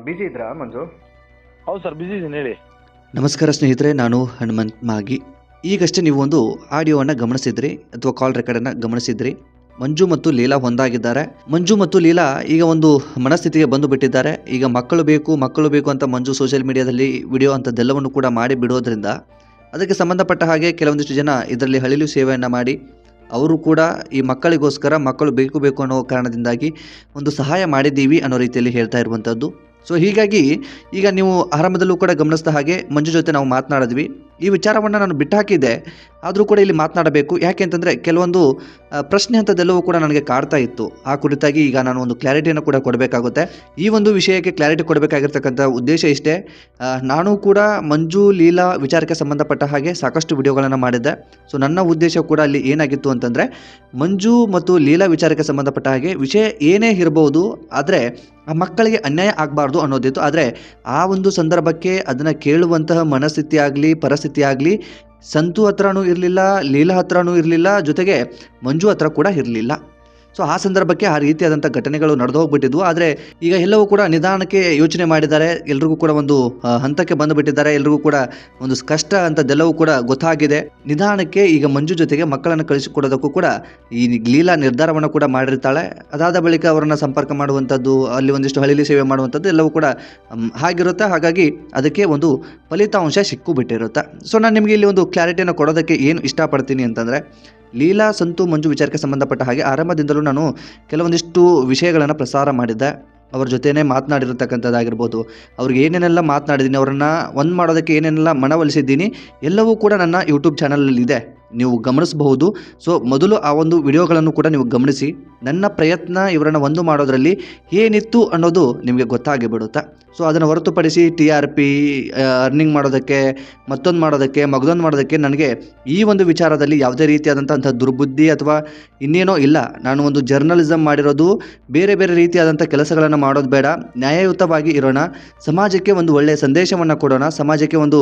Busy ಇದ್ರಾ ಮಂಜು? ಹೌದು sir, ಬಿಸಿ ಇದ್ದೀನಿ, ಹೇಳಿ. ನಮಸ್ಕಾರ ಸ್ನೇಹಿತರೆ, ನಾನು ಹನುಮಂತ್ ಮಾಗಿ. ಈಗಷ್ಟೇ ನೀವು ಒಂದು ಆಡಿಯೋವನ್ನು ಗಮನಿಸಿದ್ರಿ ಅಥವಾ ಕಾಲ್ ರೆಕಾರ್ಡನ್ನು ಗಮನಿಸಿದ್ರಿ. ಮಂಜು ಮತ್ತು ಲೀಲಾ ಒಂದಾಗಿದ್ದಾರೆ. ಮಂಜು ಮತ್ತು ಲೀಲಾ ಈಗ ಒಂದು ಮನಸ್ಥಿತಿಗೆ ಬಂದು ಬಿಟ್ಟಿದ್ದಾರೆ. ಈಗ ಮಕ್ಕಳು ಬೇಕು ಅಂತ ಮಂಜು ಸೋಷಿಯಲ್ ಮೀಡಿಯಾದಲ್ಲಿ ವಿಡಿಯೋ ಅಂಥದ್ದೆಲ್ಲವನ್ನು ಕೂಡ ಮಾಡಿ ಬಿಡೋದ್ರಿಂದ ಅದಕ್ಕೆ ಸಂಬಂಧಪಟ್ಟ ಹಾಗೆ ಕೆಲವೊಂದಿಷ್ಟು ಜನ ಇದರಲ್ಲಿ ಹಳಿಲು ಸೇವೆಯನ್ನು ಮಾಡಿ ಅವರು ಕೂಡ ಈ ಮಕ್ಕಳಿಗೋಸ್ಕರ ಮಕ್ಕಳು ಬೇಕು ಅನ್ನೋ ಕಾರಣದಿಂದಾಗಿ ಒಂದು ಸಹಾಯ ಮಾಡಿದ್ದೀವಿ ಅನ್ನೋ ರೀತಿಯಲ್ಲಿ ಹೇಳ್ತಾ ಇರುವಂಥದ್ದು. ಸೊ ಹೀಗಾಗಿ ಈಗ ನೀವು ಆರಂಭದಲ್ಲೂ ಕೂಡ ಗಮನಿಸಿದ ಹಾಗೆ ಮಂಜು ಜೊತೆ ನಾವು ಮಾತನಾಡಿದ್ವಿ. ಈ ವಿಚಾರವನ್ನು ನಾನು ಬಿಟ್ಟು ಹಾಕಿದ್ದೆ, ಆದರೂ ಕೂಡ ಇಲ್ಲಿ ಮಾತನಾಡಬೇಕು. ಯಾಕೆ ಅಂತಂದರೆ ಕೆಲವೊಂದು ಪ್ರಶ್ನೆ ಅಂಥದ್ದೆಲ್ಲವೂ ಕೂಡ ನನಗೆ ಕಾಡ್ತಾ ಇತ್ತು. ಆ ಕುರಿತಾಗಿ ಈಗ ನಾನು ಒಂದು ಕ್ಲಾರಿಟಿಯನ್ನು ಕೂಡ ಕೊಡಬೇಕಾಗುತ್ತೆ. ಈ ಒಂದು ವಿಷಯಕ್ಕೆ ಕ್ಲಾರಿಟಿ ಕೊಡಬೇಕಾಗಿರ್ತಕ್ಕಂಥ ಉದ್ದೇಶ ಇಷ್ಟೇ. ನಾನು ಕೂಡ ಮಂಜು ಲೀಲಾ ವಿಚಾರಕ್ಕೆ ಸಂಬಂಧಪಟ್ಟ ಹಾಗೆ ಸಾಕಷ್ಟು ವಿಡಿಯೋಗಳನ್ನು ಮಾಡಿದ್ದೆ. ಸೊ ನನ್ನ ಉದ್ದೇಶ ಕೂಡ ಅಲ್ಲಿ ಏನಾಗಿತ್ತು ಅಂತಂದರೆ, ಮಂಜು ಮತ್ತು ಲೀಲಾ ವಿಚಾರಕ್ಕೆ ಸಂಬಂಧಪಟ್ಟ ಹಾಗೆ ವಿಷಯ ಏನೇ ಇರಬಹುದು, ಆದರೆ ಆ ಮಕ್ಕಳಿಗೆ ಅನ್ಯಾಯ ಆಗಬಾರ್ದು ಅನ್ನೋದಿತ್ತು. ಆದರೆ ಆ ಒಂದು ಸಂದರ್ಭಕ್ಕೆ ಅದನ್ನು ಕೇಳುವಂತಹ ಮನಸ್ಥಿತಿ ಆಗಲಿ ಪರಿಸ್ಥಿತಿ ಆಗಲಿ ಸಂತು ಹತ್ರನೂ ಇರಲಿಲ್ಲ, ಲೀಲಾ ಹತ್ರನೂ ಇರಲಿಲ್ಲ, ಜೊತೆಗೆ ಮಂಜು ಹತ್ರ ಕೂಡ ಇರಲಿಲ್ಲ. ಸೊ ಆ ಸಂದರ್ಭಕ್ಕೆ ಆ ರೀತಿಯಾದಂಥ ಘಟನೆಗಳು ನಡೆದು ಹೋಗ್ಬಿಟ್ಟಿದ್ವು. ಆದರೆ ಈಗ ಎಲ್ಲವೂ ಕೂಡ ನಿಧಾನಕ್ಕೆ ಯೋಚನೆ ಮಾಡಿದ್ದಾರೆ. ಎಲ್ರಿಗೂ ಕೂಡ ಒಂದು ಹಂತಕ್ಕೆ ಬಂದುಬಿಟ್ಟಿದ್ದಾರೆ. ಎಲ್ರಿಗೂ ಕೂಡ ಒಂದು ಕಷ್ಟ ಅಂಥದ್ದೆಲ್ಲವೂ ಕೂಡ ಗೊತ್ತಾಗಿದೆ. ನಿಧಾನಕ್ಕೆ ಈಗ ಮಂಜು ಜೊತೆಗೆ ಮಕ್ಕಳನ್ನು ಕಳಿಸಿಕೊಡೋದಕ್ಕೂ ಕೂಡ ಈ ಲೀಲಾ ನಿರ್ಧಾರವನ್ನು ಕೂಡ ಮಾಡಿರ್ತಾಳೆ. ಅದಾದ ಬಳಿಕ ಅವರನ್ನು ಸಂಪರ್ಕ ಮಾಡುವಂಥದ್ದು, ಅಲ್ಲಿ ಒಂದಿಷ್ಟು ಹಳಿಲಿ ಸೇವೆ ಮಾಡುವಂಥದ್ದು ಎಲ್ಲವೂ ಕೂಡ ಹಾಗಿರುತ್ತೆ. ಹಾಗಾಗಿ ಅದಕ್ಕೆ ಒಂದು ಫಲಿತಾಂಶ ಸಿಕ್ಕಿಬಿಟ್ಟಿರುತ್ತೆ. ಸೊ ನಾನು ನಿಮಗೆ ಇಲ್ಲಿ ಒಂದು ಕ್ಲಾರಿಟಿಯನ್ನು ಕೊಡೋದಕ್ಕೆ ಏನು ಇಷ್ಟಪಡ್ತೀನಿ ಅಂತಂದರೆ, ಲೀಲಾ ಸಂತು ಮಂಜು ವಿಚಾರಕ್ಕೆ ಸಂಬಂಧಪಟ್ಟ ಹಾಗೆ ಆರಂಭದಿಂದಲೂ ನಾನು ಕೆಲವೊಂದಿಷ್ಟು ವಿಷಯಗಳನ್ನು ಪ್ರಸಾರ ಮಾಡಿದ್ದೆ. ಅವ್ರ ಜೊತೆನೇ ಮಾತನಾಡಿರತಕ್ಕಂಥದ್ದಾಗಿರ್ಬೋದು, ಅವ್ರಿಗೆ ಏನೇನೆಲ್ಲ ಮಾತನಾಡಿದ್ದೀನಿ, ಅವರನ್ನು ಒಂದು ಮಾಡೋದಕ್ಕೆ ಏನೇನೆಲ್ಲ ಮನವೊಲಿಸಿದ್ದೀನಿ ಎಲ್ಲವೂ ಕೂಡ ನನ್ನ ಯೂಟ್ಯೂಬ್ ಚಾನಲಲ್ಲಿ ಇದೆ, ನೀವು ಗಮನಿಸಬಹುದು. ಸೊ ಮೊದಲು ಆ ಒಂದು ವಿಡಿಯೋಗಳನ್ನು ಕೂಡ ನೀವು ಗಮನಿಸಿ. ನನ್ನ ಪ್ರಯತ್ನ ಇವರನ್ನು ಒಂದು ಮಾಡೋದರಲ್ಲಿ ಏನಿತ್ತು ಅನ್ನೋದು ನಿಮಗೆ ಗೊತ್ತಾಗಿಬಿಡುತ್ತೆ. ಸೊ ಅದನ್ನು ಹೊರತುಪಡಿಸಿ TRP ಅರ್ನಿಂಗ್ ಮಾಡೋದಕ್ಕೆ, ಮತ್ತೊಂದು ಮಾಡೋದಕ್ಕೆ ನನಗೆ ಈ ಒಂದು ವಿಚಾರದಲ್ಲಿ ಯಾವುದೇ ರೀತಿಯಾದಂಥ ದುರ್ಬುದ್ಧಿ ಅಥವಾ ಇನ್ನೇನೋ ಇಲ್ಲ. ನಾನು ಒಂದು ಜರ್ನಲಿಸಮ್ ಮಾಡಿರೋದು, ಬೇರೆ ಬೇರೆ ರೀತಿಯಾದಂಥ ಕೆಲಸಗಳನ್ನು ಮಾಡೋದು ಬೇಡ, ನ್ಯಾಯಯುತವಾಗಿ ಇರೋಣ, ಸಮಾಜಕ್ಕೆ ಒಂದು ಒಳ್ಳೆಯ ಸಂದೇಶವನ್ನು ಕೊಡೋಣ, ಸಮಾಜಕ್ಕೆ ಒಂದು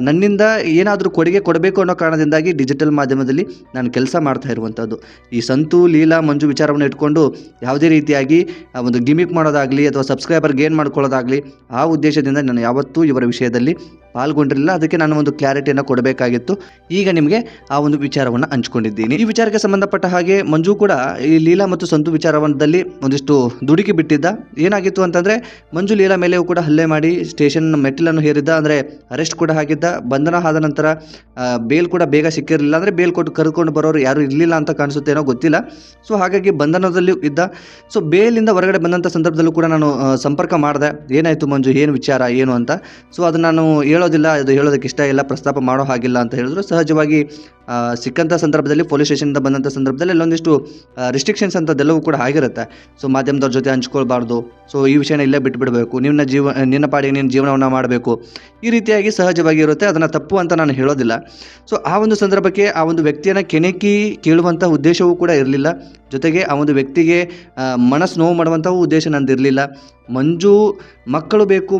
ನನ್ನಿಂದ ಏನಾದರೂ ಕೊಡುಗೆ ಕೊಡಬೇಕು ಅನ್ನೋ ಕಾರಣದಿಂದಾಗಿ ಡಿಜಿಟಲ್ ಮಾಧ್ಯಮದಲ್ಲಿ ನಾನು ಕೆಲಸ ಮಾಡ್ತಾ ಇರುವಂಥದ್ದು. ಈ ಸಂತು ಲೀಲಾ ಮಂಜು ವಿಚಾರವನ್ನು ಇಟ್ಕೊಂಡು ಯಾವುದೇ ರೀತಿಯಾಗಿ ಒಂದು ಗಿಮಿಕ್ ಮಾಡೋದಾಗಲಿ ಅಥವಾ ಸಬ್ಸ್ಕ್ರೈಬರ್ ಗೇನ್ ಮಾಡ್ಕೊಳ್ಳೋದಾಗಲಿ ಆ ಉದ್ದೇಶದಿಂದ ನಾನು ಯಾವತ್ತೂ ಇವರ ವಿಷಯದಲ್ಲಿ ಪಾಲ್ಗೊಂಡಿರಲಿಲ್ಲ. ಅದಕ್ಕೆ ನಾನು ಒಂದು ಕ್ಲಾರಿಟಿಯನ್ನು ಕೊಡಬೇಕಾಗಿತ್ತು. ಈಗ ನಿಮಗೆ ಆ ಒಂದು ವಿಚಾರವನ್ನು ಹಂಚ್ಕೊಂಡಿದ್ದೀನಿ. ಈ ವಿಚಾರಕ್ಕೆ ಸಂಬಂಧಪಟ್ಟ ಹಾಗೆ ಮಂಜು ಕೂಡ ಈ ಲೀಲಾ ಮತ್ತು ಸಂತು ವಿಚಾರದಲ್ಲಿ ಒಂದಿಷ್ಟು ದುಡುಕಿ ಬಿಟ್ಟಿದ್ದ. ಏನಾಗಿತ್ತು ಅಂತಂದರೆ, ಮಂಜು ಲೀಲಾ ಮೇಲೆಯೂ ಕೂಡ ಹಲ್ಲೆ ಮಾಡಿ ಸ್ಟೇಷನ್ ಮೆಟ್ಟಿಲನ್ನು ಹೇರಿದ್ದ. ಅಂದರೆ ಅರೆಸ್ಟ್ ಕೂಡ ಆಗಿದ್ದ. ಬಂಧನ ಆದ ನಂತರ ಬೇಲ್ ಕೂಡ ಬೇಗ ಸಿಕ್ಕಿರಲಿಲ್ಲ. ಅಂದರೆ ಬೇಲ್ ಕೊಟ್ಟು ಕರೆದುಕೊಂಡು ಬರೋರು ಯಾರು ಇರಲಿಲ್ಲ ಅಂತ ಕಾಣಿಸುತ್ತೇನೋ ಗೊತ್ತಿಲ್ಲ. ಸೊ ಹಾಗಾಗಿ ಬಂಧನದಲ್ಲಿ ಇದ್ದ. ಸೊ ಬೇಲಿಂದ ಹೊರಗಡೆ ಬಂದಂಥ ಸಂದರ್ಭದಲ್ಲೂ ಕೂಡ ನಾನು ಸಂಪರ್ಕ ಮಾಡಿದೆ. ಏನಾಯಿತು ಮಂಜು, ಏನು ವಿಚಾರ ಏನು ಅಂತ. ಸೊ ಅದನ್ನು ನಾನು ಹೇಳೋದಿಲ್ಲ, ಅದು ಹೇಳೋದಕ್ಕೆ ಇಷ್ಟ ಇಲ್ಲ, ಪ್ರಸ್ತಾಪ ಮಾಡೋ ಹಾಗಿಲ್ಲ ಅಂತ ಹೇಳಿದ್ರು. ಸಹಜವಾಗಿ ಸಿಕ್ಕಂಥ ಸಂದರ್ಭದಲ್ಲಿ, ಪೊಲೀಸ್ ಸ್ಟೇಷನಿಂದ ಬಂದಂಥ ಸಂದರ್ಭದಲ್ಲಿ ಎಲ್ಲೊಂದಿಷ್ಟು ರಿಸ್ಟ್ರಿಕ್ಷನ್ಸ್ ಅಂಥದ್ದೆಲ್ಲವೂ ಕೂಡ ಆಗಿರುತ್ತೆ. ಸೊ ಮಾಧ್ಯಮದವ್ರ ಜೊತೆ ಹಂಚ್ಕೊಳ್ಬಾರ್ದು, ಸೊ ಈ ವಿಷಯನ ಇಲ್ಲೇ ಬಿಟ್ಬಿಡಬೇಕು, ನಿನ್ನ ಪಾಡಿಗೆ ನೀನು ಜೀವನವನ್ನು ಮಾಡಬೇಕು, ಈ ರೀತಿಯಾಗಿ ಸಹಜವಾಗಿ ಇರುತ್ತೆ. ಅದನ್ನು ತಪ್ಪು ಅಂತ ನಾನು ಹೇಳೋದಿಲ್ಲ. ಸೊ ಆ ಒಂದು ಸಂದರ್ಭಕ್ಕೆ ಆ ಒಂದು ವ್ಯಕ್ತಿಯನ್ನು ಕೆಣಕಿ ಕೇಳುವಂಥ ಉದ್ದೇಶವೂ ಕೂಡ ಇರಲಿಲ್ಲ. ಜೊತೆಗೆ ಆ ಒಂದು ವ್ಯಕ್ತಿಗೆ ಮನಸ್ಸು ನೋವು ಮಾಡುವಂಥ ಉದ್ದೇಶ ನಂದಿರಲಿಲ್ಲ. ಮಂಜು ಮಕ್ಕಳು ಬೇಕು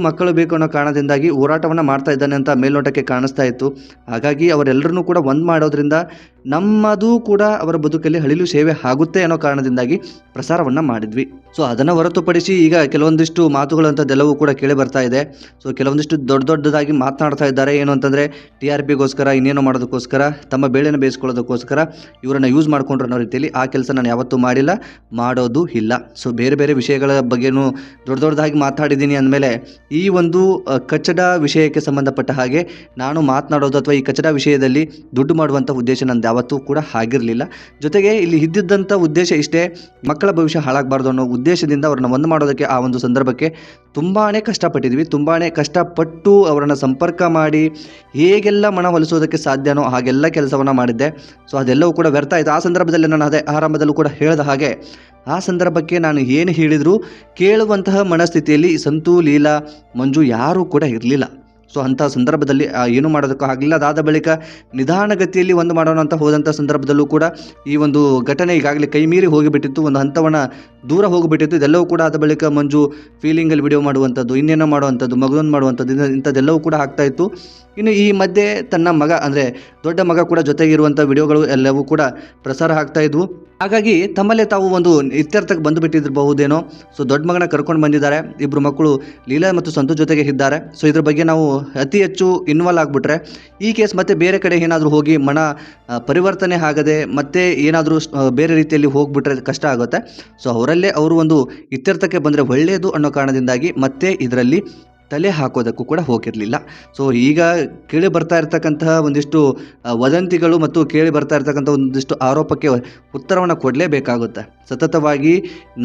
ಅನ್ನೋ ಕಾರಣದಿಂದಾಗಿ ಹೋರಾಟವನ್ನು ಮಾಡ್ತಾ ಇದ್ದಾನೆ ಅಂತ ಮೇಲ್ನೋಟಕ್ಕೆ ಕಾಣಿಸ್ತಾ ಇತ್ತು. ಹಾಗಾಗಿ ಅವರೆಲ್ಲರನ್ನೂ ಕೂಡ ಒಂದು ಮಾಡೋದ್ರಿಂದ ನಮ್ಮದು ಕೂಡ ಅವರ ಬದುಕಲ್ಲಿ ಹಳಿಲು ಸೇವೆ ಆಗುತ್ತೆ ಅನ್ನೋ ಕಾರಣದಿಂದಾಗಿ ಪ್ರಸಾರವನ್ನು ಮಾಡಿದ್ವಿ. ಸೊ ಅದನ್ನು ಹೊರತುಪಡಿಸಿ ಈಗ ಕೆಲವೊಂದಿಷ್ಟು ಮಾತುಗಳಂಥದ್ದೆಲ್ಲವೂ ಕೂಡ ಕೇಳಿ ಬರ್ತಾ ಇದೆ. ಸೊ ಕೆಲವೊಂದಿಷ್ಟು ದೊಡ್ಡದಾಗಿ ಮಾತನಾಡ್ತಾ ಇದ್ದಾರೆ. ಏನು ಅಂತಂದರೆ, TRPಗೋಸ್ಕರ, ಇನ್ನೇನೋ ಮಾಡೋದಕ್ಕೋಸ್ಕರ, ತಮ್ಮ ಬೇಳೆನ ಬೇಯಿಸ್ಕೊಳ್ಳೋದಕ್ಕೋಸ್ಕರ ಇವರನ್ನು ಯೂಸ್ ಮಾಡಿಕೊಂಡ್ರು ಅನ್ನೋ ರೀತಿಯಲ್ಲಿ ಆ ಕೆಲಸ ನಾನು ಯಾವತ್ತೂ ಮಾಡಿಲ್ಲ, ಮಾಡೋದು ಇಲ್ಲ. ಸೊ ಬೇರೆ ಬೇರೆ ವಿಷಯಗಳ ಬಗ್ಗೆನೂ ದೊಡ್ಡದಾಗಿ ಮಾತಾಡಿದ್ದೀನಿ ಅಂದಮೇಲೆ ಈ ಒಂದು ಕಚ್ಚಡ ವಿಷಯಕ್ಕೆ ಸಂಬಂಧಪಟ್ಟ ಹಾಗೆ ನಾನು ಮಾತನಾಡೋದು ಅಥವಾ ಈ ಕಚ್ಚಡ ವಿಷಯದಲ್ಲಿ ದುಡ್ಡು ಮಾಡುವಂಥ ಉದ್ದೇಶ ನಂದು ಯಾವತ್ತೂ ಕೂಡ ಆಗಿರಲಿಲ್ಲ. ಜೊತೆಗೆ ಇಲ್ಲಿ ಇದ್ದಿದ್ದಂಥ ಉದ್ದೇಶ ಇಷ್ಟೇ, ಮಕ್ಕಳ ಭವಿಷ್ಯ ಹಾಳಾಗಬಾರ್ದು ಅನ್ನೋ ಉದ್ದೇಶದಿಂದ ಅವ್ರನ್ನ ಒಂದು ಮಾಡೋದಕ್ಕೆ ಆ ಒಂದು ಸಂದರ್ಭಕ್ಕೆ ತುಂಬಾ ಕಷ್ಟಪಟ್ಟಿದ್ವಿ. ತುಂಬಾ ಕಷ್ಟಪಟ್ಟು ಅವರನ್ನು ಸಂಪರ್ಕ ಮಾಡಿ ಹೇಗೆಲ್ಲ ಮನವೊಲಿಸೋದಕ್ಕೆ ಸಾಧ್ಯನೋ ಹಾಗೆಲ್ಲ ಕೆಲಸವನ್ನು ಮಾಡಿದ್ದೆ. ಸೊ ಅದೆಲ್ಲವೂ ಕೂಡ ವ್ಯರ್ಥ ಆಯಿತು. ಆ ಸಂದರ್ಭದಲ್ಲಿ ನಾನು ಅದೇ ಆರಂಭದಲ್ಲೂ ಕೂಡ ಹೇಳಿದ ಹಾಗೆ ಆ ಸಂದರ್ಭಕ್ಕೆ ನಾನು ಏನು ಹೇಳಿದರೂ ಕೇಳುವಂತಹ ಮನಸ್ಥಿತಿಯಲ್ಲಿ ಸಂತು ಲೀಲಾ ಮಂಜು ಯಾರೂ ಕೂಡ ಇರಲಿಲ್ಲ. ಸೊ ಅಂಥ ಸಂದರ್ಭದಲ್ಲಿ ಏನು ಮಾಡೋದಕ್ಕೂ ಆಗಲಿಲ್ಲ. ಅದಾದ ಬಳಿಕ ನಿಧಾನಗತಿಯಲ್ಲಿ ಒಂದು ಮಾಡೋಣ ಅಂತ ಹೋದಂಥ ಸಂದರ್ಭದಲ್ಲೂ ಕೂಡ ಈ ಒಂದು ಘಟನೆ ಈಗಾಗಲೇ ಕೈ ಮೀರಿ ಹೋಗಿಬಿಟ್ಟಿತ್ತು, ಒಂದು ಹಂತವನ್ನು ದೂರ ಹೋಗಿಬಿಟ್ಟಿತ್ತು. ಇದೆಲ್ಲವೂ ಕೂಡ ಆದ ಬಳಿಕ ಮಂಜು ಫೀಲಿಂಗಲ್ಲಿ ವಿಡಿಯೋ ಮಾಡುವಂಥದ್ದು, ಇನ್ನೇನೋ ಮಾಡುವಂಥದ್ದು, ಮಗದೊಂದು ಮಾಡುವಂಥದ್ದು, ಇಂಥದ್ದೆಲ್ಲವೂ ಕೂಡ ಆಗ್ತಾ ಇತ್ತು. ಇನ್ನು ಈ ಮಧ್ಯೆ ತನ್ನ ಮಗ ಅಂದರೆ ದೊಡ್ಡ ಮಗ ಕೂಡ ಜೊತೆಗಿರುವಂಥ ವಿಡಿಯೋಗಳು ಎಲ್ಲವೂ ಕೂಡ ಪ್ರಸಾರ ಆಗ್ತಾ ಇದ್ವು. ಹಾಗಾಗಿ ತಮ್ಮಲ್ಲೇ ತಾವು ಒಂದು ಇತ್ಯರ್ಥಕ್ಕೆ ಬಂದು ಬಿಟ್ಟಿರಬಹುದೇನೋ. ಸೊ ದೊಡ್ಡ ಮಗನ ಕರ್ಕೊಂಡು ಬಂದಿದ್ದಾರೆ, ಇಬ್ಬರು ಮಕ್ಕಳು ಲೀಲಾ ಮತ್ತು ಸಂತು ಜೊತೆಗೆ ಇದ್ದಾರೆ. ಸೊ ಇದ್ರ ಬಗ್ಗೆ ನಾವು ಅತಿ ಹೆಚ್ಚು ಇನ್ವಾಲ್ವ್ ಆಗಿಬಿಟ್ರೆ ಈ ಕೇಸ್ ಮತ್ತೆ ಬೇರೆ ಕಡೆ ಏನಾದರೂ ಹೋಗಿ ಪರಿವರ್ತನೆ ಆಗದೆ ಮತ್ತೆ ಏನಾದರೂ ಬೇರೆ ರೀತಿಯಲ್ಲಿ ಹೋಗ್ಬಿಟ್ರೆ ಕಷ್ಟ ಆಗುತ್ತೆ. ಸೊ ಅವರಲ್ಲೇ ಅವರು ಒಂದು ಇತ್ಯರ್ಥಕ್ಕೆ ಬಂದರೆ ಒಳ್ಳೆಯದು ಅನ್ನೋ ಕಾರಣದಿಂದಾಗಿ ಮತ್ತೆ ಇದರಲ್ಲಿ ತಲೆ ಹಾಕೋದಕ್ಕೂ ಕೂಡ ಹೋಗಿರಲಿಲ್ಲ. ಸೊ ಈಗ ಕೇಳಿ ಬರ್ತಾ ಇರ್ತಕ್ಕಂತಹ ಒಂದಿಷ್ಟು ವದಂತಿಗಳು ಮತ್ತು ಕೇಳಿ ಬರ್ತಾ ಇರ್ತಕ್ಕಂಥ ಒಂದಿಷ್ಟು ಆರೋಪಕ್ಕೆ ಉತ್ತರವನ್ನು ಕೊಡಲೇಬೇಕಾಗುತ್ತೆ. ಸತತವಾಗಿ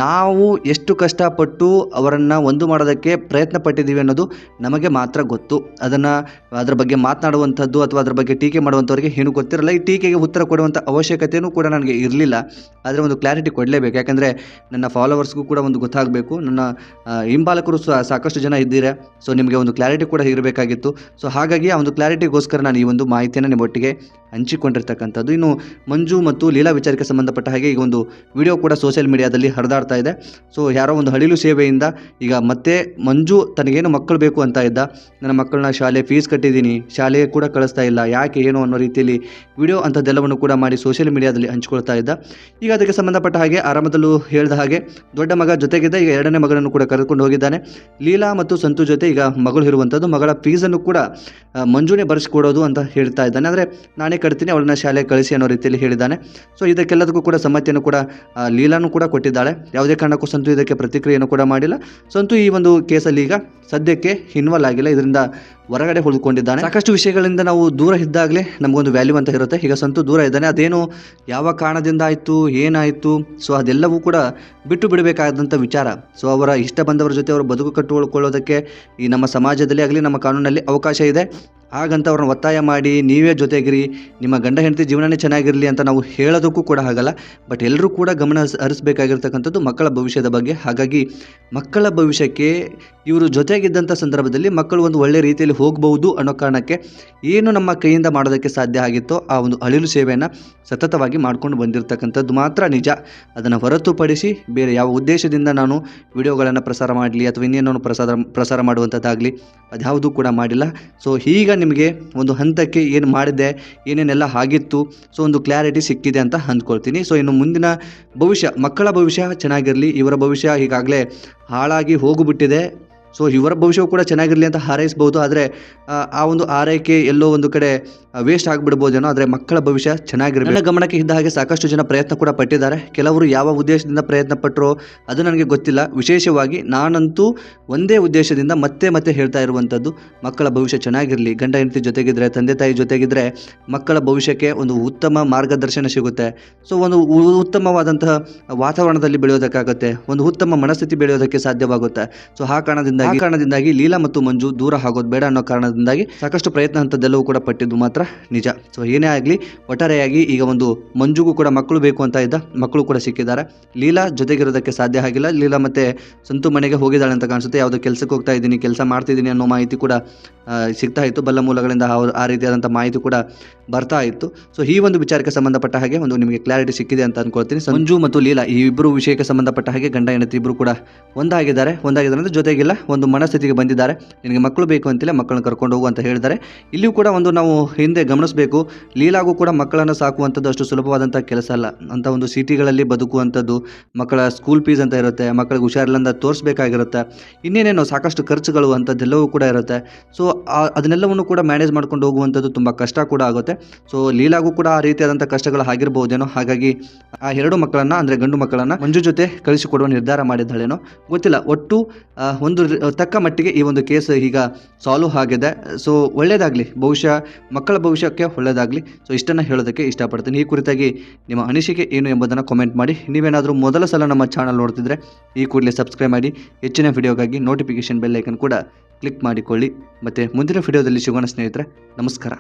ನಾವು ಎಷ್ಟು ಕಷ್ಟಪಟ್ಟು ಅವರನ್ನು ಒಂದು ಮಾಡೋದಕ್ಕೆ ಪ್ರಯತ್ನ ಪಟ್ಟಿದ್ದೀವಿ ಅನ್ನೋದು ನಮಗೆ ಮಾತ್ರ ಗೊತ್ತು. ಅದರ ಬಗ್ಗೆ ಮಾತನಾಡುವಂಥದ್ದು ಅಥವಾ ಅದರ ಬಗ್ಗೆ ಟೀಕೆ ಮಾಡುವಂಥವ್ರಿಗೆ ಏನು ಗೊತ್ತಿರಲ್ಲ. ಈ ಟೀಕೆಗೆ ಉತ್ತರ ಕೊಡುವಂಥ ಅವಶ್ಯಕತೆಯೂ ಕೂಡ ನನಗೆ ಇರಲಿಲ್ಲ. ಆದರೆ ಒಂದು ಕ್ಲಾರಿಟಿ ಕೊಡಲೇಬೇಕು, ಯಾಕಂದರೆ ನನ್ನ ಫಾಲೋವರ್ಸ್ಗೂ ಕೂಡ ಒಂದು ಗೊತ್ತಾಗಬೇಕು, ನನ್ನ ಹಿಂಬಾಲಕರು ಸಾಕಷ್ಟು ಜನ ಇದ್ದೀರಾ. ಸೊ ನಿಮಗೆ ಒಂದು ಕ್ಲಾರಿಟಿ ಕೂಡ ಇರಬೇಕಾಗಿತ್ತು. ಸೊ ಹಾಗಾಗಿ ಆ ಒಂದು ಕ್ಲಾರಿಟಿಗೋಸ್ಕರ ನಾನು ಈ ಒಂದು ಮಾಹಿತಿಯನ್ನು ನಿಮ್ಮೊಟ್ಟಿಗೆ ಹಂಚಿಕೊಂಡಿರ್ತಕ್ಕಂಥದ್ದು. ಇನ್ನು ಮಂಜು ಮತ್ತು ಲೀಲಾ ವಿಚಾರಕ್ಕೆ ಸಂಬಂಧಪಟ್ಟ ಹಾಗೆ ಈಗ ಒಂದು ವಿಡಿಯೋ ಕೂಡ ಸೋಷಿಯಲ್ ಮೀಡಿಯಾದಲ್ಲಿ ಹರಿದಾಡ್ತಾ ಇದೆ. ಸೊ ಯಾರೋ ಒಂದು ಅಳಿಲು ಸೇವೆಯಿಂದ ಈಗ ಮತ್ತೆ ಮಂಜು ತನಗೇನು ಮಕ್ಕಳು ಬೇಕು ಅಂತ ಇದ್ದ, ನನ್ನ ಮಕ್ಕಳನ್ನ ಶಾಲೆ ಫೀಸ್ ಕಟ್ಟಿದ್ದೀನಿ, ಶಾಲೆಗೆ ಕೂಡ ಕಳಿಸ್ತಾ ಇಲ್ಲ, ಯಾಕೆ ಏನು ಅನ್ನೋ ರೀತಿಯಲ್ಲಿ ವಿಡಿಯೋ ಅಂಥದ್ದೆಲ್ಲವನ್ನು ಕೂಡ ಮಾಡಿ ಸೋಷಿಯಲ್ ಮೀಡಿಯಾದಲ್ಲಿ ಹಂಚ್ಕೊಳ್ತಾ ಇದ್ದ. ಈಗ ಅದಕ್ಕೆ ಸಂಬಂಧಪಟ್ಟ ಹಾಗೆ ಆರಂಭದಲ್ಲೂ ಹೇಳಿದ ಹಾಗೆ ದೊಡ್ಡ ಮಗ ಜೊತೆಗಿದ್ದ, ಈಗ ಎರಡನೇ ಮಗನನ್ನು ಕೂಡ ಕರೆದುಕೊಂಡು ಹೋಗಿದ್ದಾನೆ. ಲೀಲಾ ಮತ್ತು ಸಂತು ಜೊತೆ ಈಗ ಮಗಳು ಇರುವಂಥದ್ದು, ಮಗಳ ಫೀಸನ್ನು ಕೂಡ ಮಂಜುನೇ ಬರೆಸಿಕೊಡೋದು ಅಂತ ಹೇಳ್ತಾ ಇದ್ದಾನೆ. ಅಂದರೆ ನಾನೇ ಕಟ್ತೀನಿ, ಅವಳನ್ನ ಶಾಲೆಗೆ ಕಳಿಸಿ ಅನ್ನೋ ರೀತಿಯಲ್ಲಿ ಹೇಳಿದ್ದಾನೆ. ಸೊ ಇದಕ್ಕೆಲ್ಲದಕ್ಕೂ ಕೂಡ ಸಮ್ಮತಿಯನ್ನು ಕೂಡ ಲೀಲಾನು ಕೂಡ ಕೊಟ್ಟಿದ್ದಾಳೆ. ಯಾವುದೇ ಕಾರಣಕ್ಕೂ ಸಂತು ಇದಕ್ಕೆ ಪ್ರತಿಕ್ರಿಯೆಯನ್ನು ಕೂಡ ಮಾಡಿಲ್ಲ. ಸಂತು ಈ ಒಂದು ಕೇಸಲ್ಲಿ ಈಗ ಸದ್ಯಕ್ಕೆ ಇನ್ವಾಲ್ವ್ ಆಗಿಲ್ಲ, ಇದರಿಂದ ಹೊರಗಡೆ ಉಳಿದುಕೊಂಡಿದ್ದಾನೆ. ಸಾಕಷ್ಟು ವಿಷಯಗಳಿಂದ ನಾವು ದೂರ ಇದ್ದಾಗಲೇ ನಮಗೊಂದು ವ್ಯಾಲ್ಯೂ ಅಂತ ಇರುತ್ತೆ. ಈಗ ಸಂತು ದೂರ ಇದ್ದಾನೆ, ಅದೇನು ಯಾವ ಕಾರಣದಿಂದ ಆಯಿತು, ಏನಾಯಿತು, ಸೊ ಅದೆಲ್ಲವೂ ಕೂಡ ಬಿಟ್ಟು ಬಿಡಬೇಕಾದಂಥ ವಿಚಾರ. ಸೊ ಅವರ ಇಷ್ಟ ಬಂದವರ ಜೊತೆ ಅವರು ಬದುಕು ಕಟ್ಟಿಕೊಳ್ಳೋದಕ್ಕೆ ಈ ನಮ್ಮ ಸಮಾಜದಲ್ಲಿ ಆಗಲಿ ನಮ್ಮ ಕಾನೂನಲ್ಲಿ ಅವಕಾಶ ಇದೆ. ಹಾಗಂತ ಅವ್ರನ್ನ ಒತ್ತಾಯ ಮಾಡಿ ನೀವೇ ಜೊತೆಗಿರಿ, ನಿಮ್ಮ ಗಂಡ ಹೆಂಡತಿ ಜೀವನನೇ ಚೆನ್ನಾಗಿರಲಿ ಅಂತ ನಾವು ಹೇಳೋದಕ್ಕೂ ಕೂಡ ಆಗಲ್ಲ. ಬಟ್ ಎಲ್ಲರೂ ಕೂಡ ಗಮನ ಹರಿಸಬೇಕಾಗಿರ್ತಕ್ಕಂಥದ್ದು ಮಕ್ಕಳ ಭವಿಷ್ಯದ ಬಗ್ಗೆ. ಹಾಗಾಗಿ ಮಕ್ಕಳ ಭವಿಷ್ಯಕ್ಕೆ ಇವರು ಜೊತೆಗಿದ್ದಂಥ ಸಂದರ್ಭದಲ್ಲಿ ಮಕ್ಕಳು ಒಂದು ಒಳ್ಳೆಯ ರೀತಿಯಲ್ಲಿ ಹೋಗಬಹುದು ಅನ್ನೋ ಕಾರಣಕ್ಕೆ ಏನು ನಮ್ಮ ಕೈಯಿಂದ ಮಾಡೋದಕ್ಕೆ ಸಾಧ್ಯ ಆಗಿತ್ತೋ ಆ ಒಂದು ಅಳಿಲು ಸೇವೆಯನ್ನು ಸತತವಾಗಿ ಮಾಡ್ಕೊಂಡು ಬಂದಿರತಕ್ಕಂಥದ್ದು ಮಾತ್ರ ನಿಜ. ಅದನ್ನು ಹೊರತುಪಡಿಸಿ ಬೇರೆ ಯಾವ ಉದ್ದೇಶದಿಂದ ನಾನು ವಿಡಿಯೋಗಳನ್ನು ಪ್ರಸಾರ ಮಾಡಲಿ ಅಥವಾ ಇನ್ನೇನೋ ಪ್ರಸಾರ ಮಾಡುವಂಥದ್ದಾಗಲಿ ಅದ್ಯಾವುದೂ ಕೂಡ ಮಾಡಿಲ್ಲ. ಸೊ ಈಗ ನಿಮಗೆ ಒಂದು ಹಂತಕ್ಕೆ ಏನು ಮಾಡಿದೆ, ಏನೇನೆಲ್ಲ ಆಗಿತ್ತು, ಸೊ ಒಂದು ಕ್ಲಾರಿಟಿ ಸಿಕ್ಕಿದೆ ಅಂತ ಅಂದ್ಕೊಳ್ತೀನಿ. ಸೊ ಇನ್ನು ಮುಂದಿನ ಭವಿಷ್ಯ, ಮಕ್ಕಳ ಭವಿಷ್ಯ ಚೆನ್ನಾಗಿರಲಿ. ಇವರ ಭವಿಷ್ಯ ಈಗಾಗಲೇ ಹಾಳಾಗಿ ಹೋಗಿಬಿಟ್ಟಿದೆ. ಸೊ ಇವರ ಭವಿಷ್ಯವು ಕೂಡ ಚೆನ್ನಾಗಿರಲಿ ಅಂತ ಹಾರೈಸ್ಬೋದು. ಆದರೆ ಆ ಒಂದು ಆರೈಕೆ ಎಲ್ಲೋ ಒಂದು ಕಡೆ ವೇಸ್ಟ್ ಆಗಿಬಿಡ್ಬೋದೇನೋ. ಆದರೆ ಮಕ್ಕಳ ಭವಿಷ್ಯ ಚೆನ್ನಾಗಿರಬೇಕು. ನನ್ನ ಗಮನಕ್ಕೆ ಇದ್ದ ಹಾಗೆ ಸಾಕಷ್ಟು ಜನ ಪ್ರಯತ್ನ ಕೂಡ ಪಟ್ಟಿದ್ದಾರೆ. ಕೆಲವರು ಯಾವ ಉದ್ದೇಶದಿಂದ ಪ್ರಯತ್ನ ಪಟ್ಟರೋ ಅದು ನನಗೆ ಗೊತ್ತಿಲ್ಲ. ವಿಶೇಷವಾಗಿ ನಾನಂತೂ ಒಂದೇ ಉದ್ದೇಶದಿಂದ ಮತ್ತೆ ಹೇಳ್ತಾ ಇರುವಂಥದ್ದು, ಮಕ್ಕಳ ಭವಿಷ್ಯ ಚೆನ್ನಾಗಿರಲಿ. ಗಂಡ ಹೆಂಡತಿ ಜೊತೆಗಿದ್ರೆ, ತಂದೆ ತಾಯಿ ಜೊತೆಗಿದ್ರೆ ಮಕ್ಕಳ ಭವಿಷ್ಯಕ್ಕೆ ಒಂದು ಉತ್ತಮ ಮಾರ್ಗದರ್ಶನ ಸಿಗುತ್ತೆ. ಸೊ ಒಂದು ಉತ್ತಮವಾದಂತಹ ವಾತಾವರಣದಲ್ಲಿ ಬೆಳೆಯೋದಕ್ಕಾಗುತ್ತೆ, ಒಂದು ಉತ್ತಮ ಮನಸ್ಥಿತಿ ಬೆಳೆಯೋದಕ್ಕೆ ಸಾಧ್ಯವಾಗುತ್ತೆ. ಸೊ ಆ ಕಾರಣದಿಂದಾಗಿ ಲೀಲಾ ಮತ್ತು ಮಂಜು ದೂರ ಆಗೋದು ಬೇಡ ಅನ್ನೋ ಕಾರಣದಿಂದಾಗಿ ಸಾಕಷ್ಟು ಪ್ರಯತ್ನ ಅಂಥದ್ದೆಲ್ಲವೂ ಕೂಡ ಪಟ್ಟಿದ್ದು ಮಾತ್ರ ನಿಜ. ಸೊ ಏನೇ ಆಗಲಿ ಒಟ್ಟಾರೆಯಾಗಿ ಈಗ ಒಂದು ಮಂಜುಗೂ ಕೂಡ ಮಕ್ಕಳು ಬೇಕು ಅಂತ ಇದ್ದ, ಮಕ್ಕಳು ಕೂಡ ಸಿಕ್ಕಿದ್ದಾರೆ. ಲೀಲಾ ಜೊತೆಗಿರೋದಕ್ಕೆ ಸಾಧ್ಯ ಆಗಿಲ್ಲ. ಲೀಲಾ ಮತ್ತೆ ಸಂತು ಮನೆಗೆ ಹೋಗಿದ್ದಾಳೆ ಅಂತ ಕಾಣಿಸುತ್ತೆ. ಯಾವುದೋ ಕೆಲಸಕ್ಕೆ ಹೋಗ್ತಾ ಇದ್ದೀನಿ, ಕೆಲಸ ಮಾಡ್ತಿದ್ದೀನಿ ಅನ್ನೋ ಮಾಹಿತಿ ಕೂಡ ಸಿಗ್ತಾ ಇತ್ತು. ಬಲ್ಲ ಮೂಲಗಳಿಂದ ಆ ರೀತಿಯಾದಂಥ ಮಾಹಿತಿ ಕೂಡ ಬರ್ತಾ ಇತ್ತು. ಸೊ ಈ ಒಂದು ವಿಚಾರಕ್ಕೆ ಸಂಬಂಧಪಟ್ಟ ಹಾಗೆ ಒಂದು ನಿಮಗೆ ಕ್ಲಾರಿಟಿ ಸಿಕ್ಕಿದೆ ಅಂತ ಅಂದ್ಕೊಳ್ತೀನಿ. ಮಂಜು ಮತ್ತು ಲೀಲಾ ಈ ಇಬ್ಬರು ವಿಷಯಕ್ಕೆ ಸಂಬಂಧಪಟ್ಟ ಹಾಗೆ ಗಂಡ ಹೆಂಡತಿ ಇಬ್ಬರು ಕೂಡ ಒಂದಾಗಿದ್ದಾರೆ ಅಂದರೆ ಜೊತೆಗಿಲ್ಲ, ಒಂದು ಮನಸ್ಥಿತಿಗೆ ಬಂದಿದ್ದಾರೆ. ನಿನಗೆ ಮಕ್ಕಳು ಬೇಕು ಅಂತಿಲ್ಲ, ಮಕ್ಕಳನ್ನ ಕರ್ಕೊಂಡು ಹೋಗು ಅಂತ ಹೇಳಿದ್ದಾರೆ. ಇಲ್ಲಿಯೂ ಕೂಡ ಒಂದು ನಾವು ಹಿಂದೆ ಗಮನಿಸಬೇಕು, ಲೀಲಾಗೂ ಕೂಡ ಮಕ್ಕಳನ್ನು ಸಾಕುವಂಥದ್ದು ಅಷ್ಟು ಸುಲಭವಾದಂಥ ಕೆಲಸ ಅಲ್ಲ. ಅಂತ ಒಂದು ಸಿಟಿಗಳಲ್ಲಿ ಬದುಕುವಂಥದ್ದು, ಮಕ್ಕಳ ಸ್ಕೂಲ್ ಫೀಸ್ ಅಂತ ಇರುತ್ತೆ, ಮಕ್ಕಳಿಗೆ ಹುಷಾರಿಲ್ಲಂದ ತೋರಿಸ್ಬೇಕಾಗಿರುತ್ತೆ, ಇನ್ನೇನೇನೋ ಸಾಕಷ್ಟು ಖರ್ಚುಗಳು ಅಂಥದ್ದೆಲ್ಲವೂ ಕೂಡ ಇರುತ್ತೆ. ಸೊ ಅದನ್ನೆಲ್ಲವನ್ನು ಕೂಡ ಮ್ಯಾನೇಜ್ ಮಾಡ್ಕೊಂಡು ಹೋಗುವಂಥದ್ದು ತುಂಬ ಕಷ್ಟ ಕೂಡ ಆಗುತ್ತೆ. ಸೊ ಲೀಲಾಗೂ ಕೂಡ ಆ ರೀತಿಯಾದಂಥ ಕಷ್ಟಗಳು ಆಗಿರ್ಬೋದೇನೋ. ಹಾಗಾಗಿ ಆ ಎರಡು ಮಕ್ಕಳನ್ನು ಅಂದರೆ ಗಂಡು ಮಕ್ಕಳನ್ನು ಮಂಜು ಜೊತೆ ಕಳಿಸಿಕೊಡುವ ನಿರ್ಧಾರ ಮಾಡಿದ್ದಾಳೇನೋ ಗೊತ್ತಿಲ್ಲ. ಒಟ್ಟು ಒಂದು ತಕ್ಕ ಮಟ್ಟಿಗೆ ಈ ಒಂದು ಕೇಸ್ ಈಗ ಸಾಲ್ವ್ ಆಗಿದೆ. ಸೊ ಒಳ್ಳೆಯದಾಗಲಿ, ಬಹುಶಃ ಮಕ್ಕಳ ಭವಿಷ್ಯಕ್ಕೆ ಒಳ್ಳೆಯದಾಗಲಿ. ಸೊ ಇಷ್ಟನ್ನು ಹೇಳೋದಕ್ಕೆ ಇಷ್ಟಪಡ್ತೀನಿ. ಈ ಕುರಿತಾಗಿ ನಿಮ್ಮ ಅನಿಸಿಕೆ ಏನು ಎಂಬುದನ್ನು ಕಾಮೆಂಟ್ ಮಾಡಿ. ನೀವೇನಾದರೂ ಮೊದಲ ಸಲ ನಮ್ಮ ಚಾನಲ್ ನೋಡ್ತಿದ್ರೆ ಈ ಕೂಡಲೇ ಸಬ್ಸ್ಕ್ರೈಬ್ ಮಾಡಿ. ಹೆಚ್ಚಿನ ವಿಡಿಯೋಗಾಗಿ ನೋಟಿಫಿಕೇಷನ್ ಬೆಲ್ ಐಕನ್ ಕೂಡ ಕ್ಲಿಕ್ ಮಾಡಿಕೊಳ್ಳಿ. ಮತ್ತು ಮುಂದಿನ ವಿಡಿಯೋದಲ್ಲಿ ಸಿಗೋಣ ಸ್ನೇಹಿತರೆ. ನಮಸ್ಕಾರ.